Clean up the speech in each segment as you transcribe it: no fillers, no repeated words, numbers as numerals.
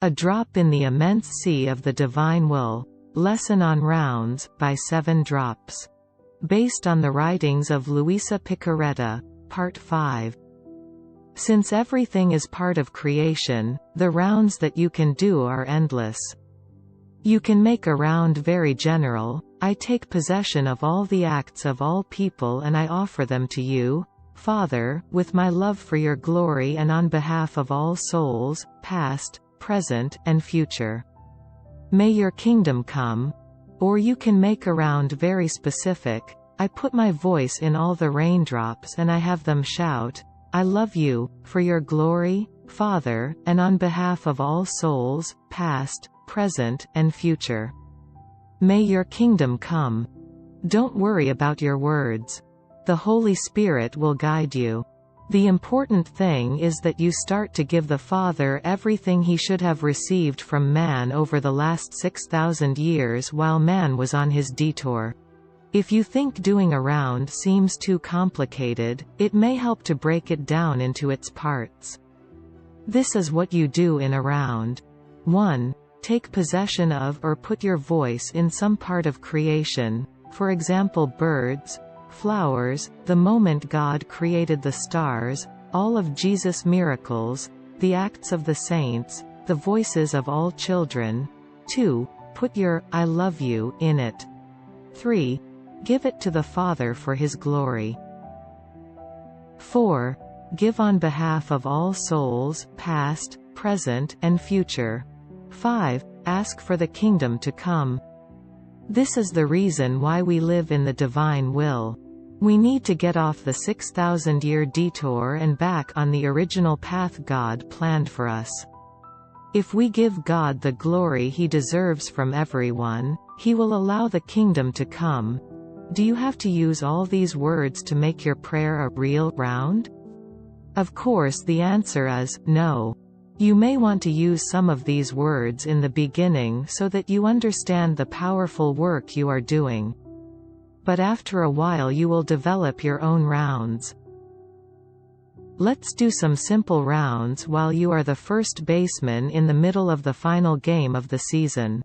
A Drop in the Immense Sea of the Divine Will. Lesson on Rounds, by 7 Drops. Based on the writings of Luisa Piccarreta. Part 5. Since everything is part of creation, the rounds that you can do are endless. You can make a round very general: I take possession of all the acts of all people and I offer them to you, Father, with my love for your glory and on behalf of all souls, past, present, and future. May your kingdom come. Or you can make a round very specific: I put my voice in all the raindrops and I have them shout, I love you, for your glory, Father, and on behalf of all souls, past, present, and future. May your kingdom come. Don't worry about your words. The Holy Spirit will guide you. The important thing is that you start to give the Father everything he should have received from man over the last 6,000 years while man was on his detour. If you think doing a round seems too complicated, it may help to break it down into its parts. This is what you do in a round. 1. Take possession of or put your voice in some part of creation, for example birds, flowers, the moment God created the stars, all of Jesus' miracles, the acts of the saints, the voices of all children. 2. Put your I love you in it. 3. Give it to the Father for his glory. 4. Give on behalf of all souls, past, present, and future. 5. Ask for the kingdom to come. This is the reason why we live in the divine will. We need to get off the 6,000-year detour and back on the original path God planned for us. If we give God the glory he deserves from everyone, he will allow the kingdom to come. Do you have to use all these words to make your prayer a real round? Of course the answer is no. You may want to use some of these words in the beginning so that you understand the powerful work you are doing. But after a while you will develop your own rounds. Let's do some simple rounds while you are the first baseman in the middle of the final game of the season.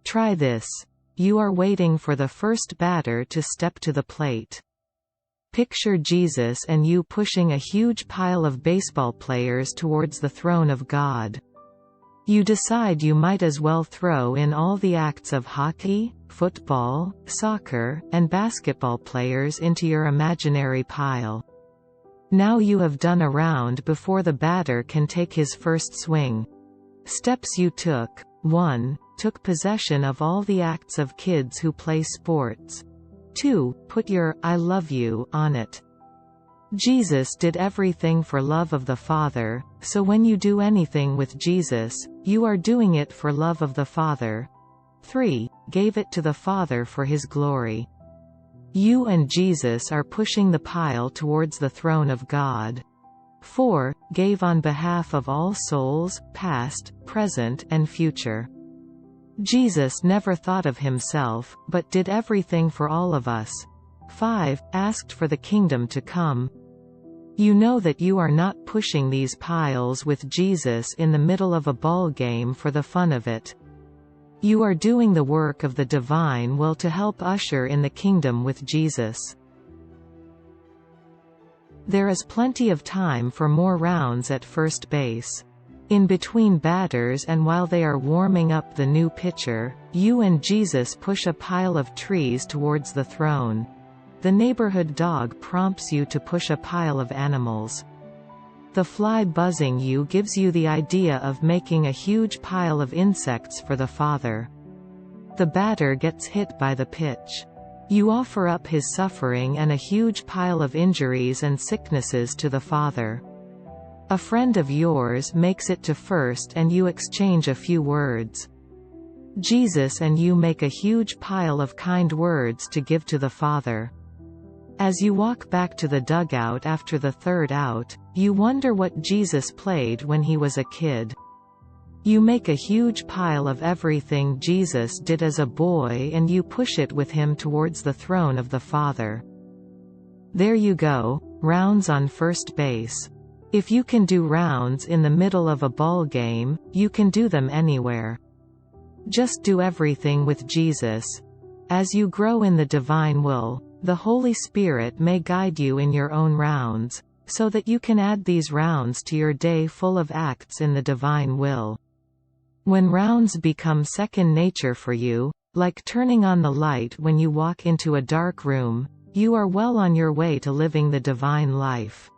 Try this. You are waiting for the first batter to step to the plate. Picture Jesus and you pushing a huge pile of baseball players towards the throne of God. You decide you might as well throw in all the acts of hockey, football, soccer, and basketball players into your imaginary pile. Now you have done a round before the batter can take his first swing. Steps you took: 1. Took possession of all the acts of kids who play sports. 2. Put your I love you on it. Jesus did everything for love of the Father, so when you do anything with Jesus, you are doing it for love of the Father. 3. Gave it to the Father for his glory. You and Jesus are pushing the pile towards the throne of God. 4. Gave on behalf of all souls, past, present, and future. Jesus never thought of himself, but did everything for all of us. 5. Asked for the kingdom to come. You know that you are not pushing these piles with Jesus in the middle of a ball game for the fun of it. You are doing the work of the divine will to help usher in the kingdom with Jesus. There is plenty of time for more rounds at first base. In between batters and while they are warming up the new pitcher, you and Jesus push a pile of trees towards the throne. The neighborhood dog prompts you to push a pile of animals. The fly buzzing you gives you the idea of making a huge pile of insects for the Father. The batter gets hit by the pitch. You offer up his suffering and a huge pile of injuries and sicknesses to the Father. A friend of yours makes it to first and you exchange a few words. Jesus and you make a huge pile of kind words to give to the Father. As you walk back to the dugout after the third out, you wonder what Jesus played when he was a kid. You make a huge pile of everything Jesus did as a boy and you push it with him towards the throne of the Father. There you go, rounds on first base. If you can do rounds in the middle of a ball game, you can do them anywhere. Just do everything with Jesus. As you grow in the divine will, the Holy Spirit may guide you in your own rounds, so that you can add these rounds to your day full of acts in the divine will. When rounds become second nature for you, like turning on the light when you walk into a dark room, you are well on your way to living the divine life.